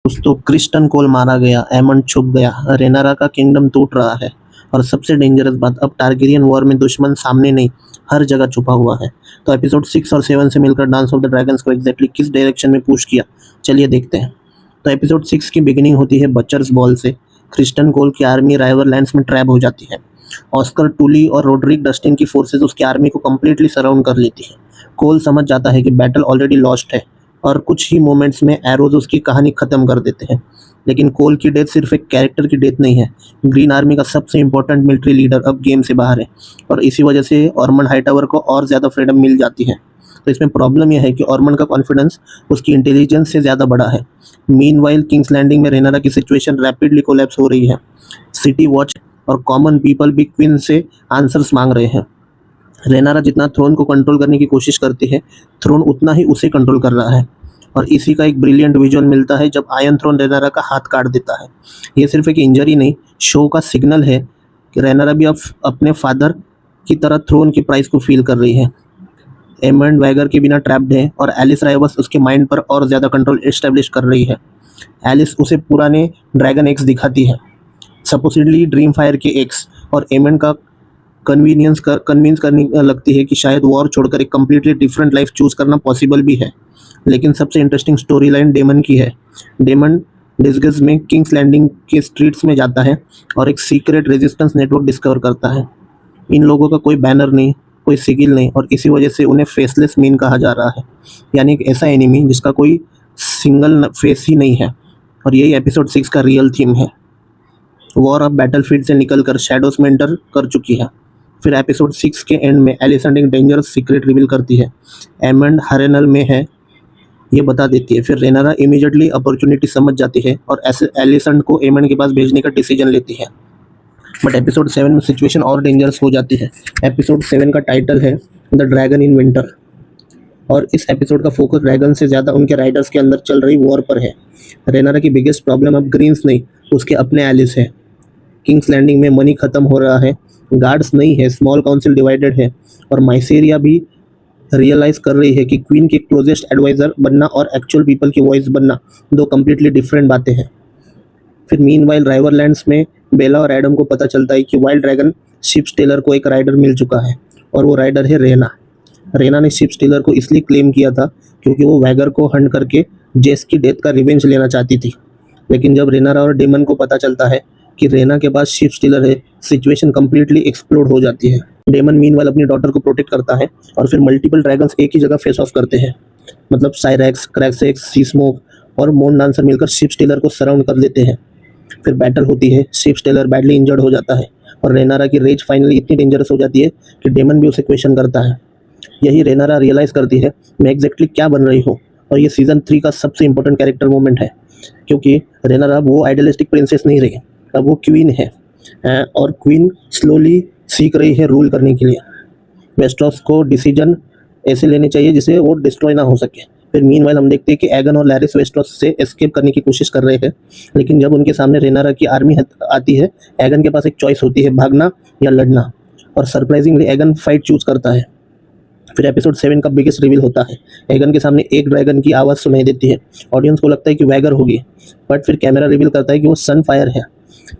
दोस्तों क्रिस्टन कोल मारा गया, एमंड छुप गया, रेनारा का किंगडम टूट रहा है और सबसे डेंजरस बात अब टारगेरियन वॉर में दुश्मन सामने नहीं हर जगह छुपा हुआ है। तो एपिसोड 6 और 7 से मिलकर डांस ऑफ द ड्रैगन्स को एग्जैक्टली किस डायरेक्शन में पुश किया, चलिए देखते हैं। तो एपिसोड 6 की बिगिनिंग होती है बचर्स बॉल से। क्रिस्टन कोल की आर्मी राइवरलैंड्स में ट्रैप हो जाती है। ऑस्कर टूली और रोड्रिक डस्टिन की फोर्सेस उसकी आर्मी को कंप्लीटली सराउंड कर लेती है। कोल समझ जाता है कि बैटल ऑलरेडी लॉस्ट है और कुछ ही मोमेंट्स में एरोज उसकी कहानी ख़त्म कर देते हैं। लेकिन कोल की डेथ सिर्फ एक कैरेक्टर की डेथ नहीं है, ग्रीन आर्मी का सबसे इंपॉर्टेंट मिलिट्री लीडर अब गेम से बाहर है और इसी वजह से ऑर्मंड हाईटावर को और ज़्यादा फ्रीडम मिल जाती है। तो इसमें प्रॉब्लम यह है कि ऑर्मंड का कॉन्फिडेंस उसकी इंटेलिजेंस से ज़्यादा बड़ा है। मीनवाइल किंग्स लैंडिंग में रेनारा की सिचुएशन रैपिडली कोलैप्स हो रही है। सिटी वॉच और कॉमन पीपल भी क्वीन से आंसर्स मांग रहे हैं। रेनारा जितना थ्रोन को कंट्रोल करने की कोशिश करती है, थ्रोन उतना ही उसे कंट्रोल कर रहा है और इसी का एक ब्रिलियंट विजुअल मिलता है जब आयरन थ्रोन रेनारा का हाथ काट देता है। ये सिर्फ एक इंजरी नहीं, शो का सिग्नल है कि रेनारा भी अब अपने फादर की तरह थ्रोन की प्राइस को फील कर रही है। एमंड वैगर के बिना ट्रैप्ड है और एलिस राइवस उसके माइंड पर और ज़्यादा कंट्रोल एस्टेब्लिश कर रही है। एलिस उसे पुराने ड्रैगन एक्स दिखाती है, सपोजिटली ड्रीम फायर के एक्स, और एमंड का कन्वीनियंस कन्विंस करने लगती है कि शायद वॉर छोड़कर एक कम्प्लीटली डिफरेंट लाइफ चूज़ करना पॉसिबल भी है। लेकिन सबसे इंटरेस्टिंग स्टोरी लाइन डेमन की है। डेमन डिस्गस में किंग्स लैंडिंग के स्ट्रीट्स में जाता है और एक सीक्रेट रेजिस्टेंस नेटवर्क डिस्कवर करता है। इन लोगों का कोई बैनर नहीं, कोई सिगिल नहीं और इसी वजह से उन्हें फेसलेस मीन कहा जा रहा है, यानी एक ऐसा एनिमी जिसका कोई सिंगल फेस ही नहीं है। और यही एपिसोड 6 का रियल थीम है। वॉर अब बैटलफील्ड से निकलकर शैडोज में एंटर कर चुकी है। फिर एपिसोड 6 के एंड में एलिसेंट एक डेंजरस सीक्रेट रिवील करती है। एमंड हरेनल में है ये बता देती है। फिर रेनारा इमीडिएटली अपॉर्चुनिटी समझ जाती है और एलिसेंट को एमंड के पास भेजने का डिसीजन लेती है। बट एपिसोड 7 में सिचुएशन और डेंजरस हो जाती है। एपिसोड 7 का टाइटल है द ड्रैगन इन विंटर और इस एपिसोड का फोकस ड्रैगन से ज़्यादा उनके राइडर्स के अंदर चल रही वॉर पर है। रेनारा की बिगेस्ट प्रॉब्लम अब ग्रीन्स नहीं, उसके अपने एलिस है। किंग्स लैंडिंग में मनी खत्म हो रहा है, गार्ड्स नहीं है, स्मॉल काउंसिल डिवाइडेड है और माइसेरिया भी रियलाइज़ कर रही है कि क्वीन के क्लोजेस्ट एडवाइज़र बनना और एक्चुअल पीपल की वॉइस बनना दो कम्प्लीटली डिफरेंट बातें हैं। फिर मीनवाइल राइवरलैंड्स में बेला और एडम को पता चलता है कि वाइल्ड ड्रैगन शिप स्टेलर को एक राइडर मिल चुका है और वो राइडर है रेना। रेना ने शिप स्टेलर को इसलिए क्लेम किया था क्योंकि वो वैगर को हंट करके जेस की डेथ का रिवेंज लेना चाहती थी। लेकिन जब रेनारा और डेमन को पता चलता है कि रेना के पास शिप स्टीलर है, सिचुएशन कंप्लीटली एक्सप्लोड हो जाती है। डेमन मीनवाइल अपनी डॉटर को प्रोटेक्ट करता है और फिर मल्टीपल ड्रैगन्स एक ही जगह फेस ऑफ करते हैं। मतलब साइरेक्स, क्रैक्सेक्स, सी स्मोक और मोन डांसर मिलकर शिप स्टीलर को सराउंड कर लेते हैं। फिर बैटल होती है, शिप स्टीलर बैडली इंजर्ड हो जाता है और रेनारा की रेज फाइनली इतनी डेंजरस हो जाती है कि डेमन भी उसे क्वेश्चन करता है। यही रेनारा रियलाइज़ करती है मैं एग्जैक्टली क्या बन रही हूँ और ये सीज़न 3 का सबसे इंपॉर्टेंट कैरेक्टर मोमेंट है क्योंकि रेनारा वो आइडियलिस्टिक प्रिंसेस नहीं रही, अब वो क्वीन है और क्वीन स्लोली सीख रही है रूल करने के लिए। वेस्टरॉस को डिसीजन ऐसे लेने चाहिए जिसे वो डिस्ट्रॉय ना हो सके। फिर मीनवाइल हम देखते हैं कि एगन और लैरिस वेस्टरॉस से एस्केप करने की कोशिश कर रहे हैं, लेकिन जब उनके सामने रेनारा की आर्मी आती है, एगन के पास एक चॉइस होती है, भागना या लड़ना, और सरप्राइजिंगली एगन फाइट चूज करता है। फिर एपिसोड 7 का बिगेस्ट रिवील होता है। एगन के सामने एक ड्रैगन की आवाज़ सुनाई देती है। ऑडियंस को लगता है कि वैगर होगी, बट फिर कैमरा रिवील करता है कि वो सनफायर है।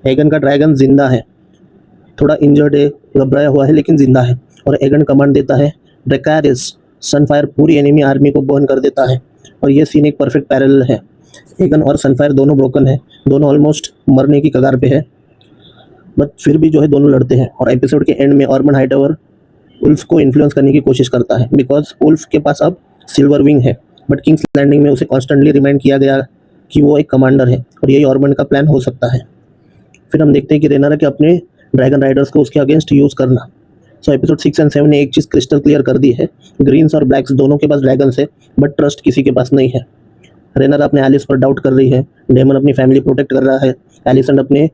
एगन का ड्रैगन जिंदा है, थोड़ा इंजर्ड है, घबराया हुआ है, लेकिन जिंदा है और एगन कमांड देता है ड्रैकारिस। सनफायर पूरी एनिमी आर्मी को बर्न कर देता है और ये सीन एक परफेक्ट पैरेलल है। एगन और सनफायर दोनों ब्रोकन है, दोनों ऑलमोस्ट मरने की कगार पे है, बट फिर भी जो है दोनों लड़ते हैं। और एपिसोड के एंड में ऑर्मंड हाईटावर उल्फ को इन्फ्लुएंस करने की कोशिश करता है बिकॉज उल्फ के पास अब सिल्वर विंग है, बट किंग्स लैंडिंग में उसे कॉन्स्टेंटली रिमाइंड किया गया कि वो एक कमांडर है और यही ऑर्मंड का प्लान हो सकता है। फिर हम देखते हैं कि रेनारा के अपने ड्रैगन राइडर्स को उसके अगेंस्ट यूज़ करना। सो एपिसोड 6 और 7 ने एक चीज़ क्रिस्टल क्लियर कर दी है, ग्रीन्स और ब्लैक्स दोनों के पास ड्रैगन्स है, बट ट्रस्ट किसी के पास नहीं है। रेनारा अपने एलिस पर डाउट कर रही है, डेमन अपनी फैमिली प्रोटेक्ट कर रहा है, एलिसेंट अपने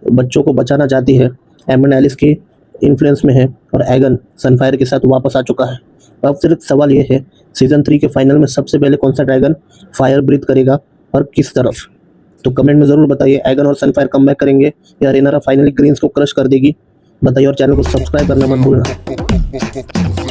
बच्चों को बचाना चाहती है, एमंड एलिस की इन्फ्लुएंस में है और एगन सनफायर के साथ वापस आ चुका है। अब सिर्फ सवाल ये है सीजन 3 के फाइनल में सबसे पहले कौन सा ड्रैगन फायर ब्रीथ करेगा और किस तरफ। तो कमेंट में ज़रूर बताइए, एगन और सनफायर कमबैक करेंगे या रेनारा फाइनली ग्रीन्स को क्रश कर देगी। बताइए और चैनल को सब्सक्राइब करना मत भूलना।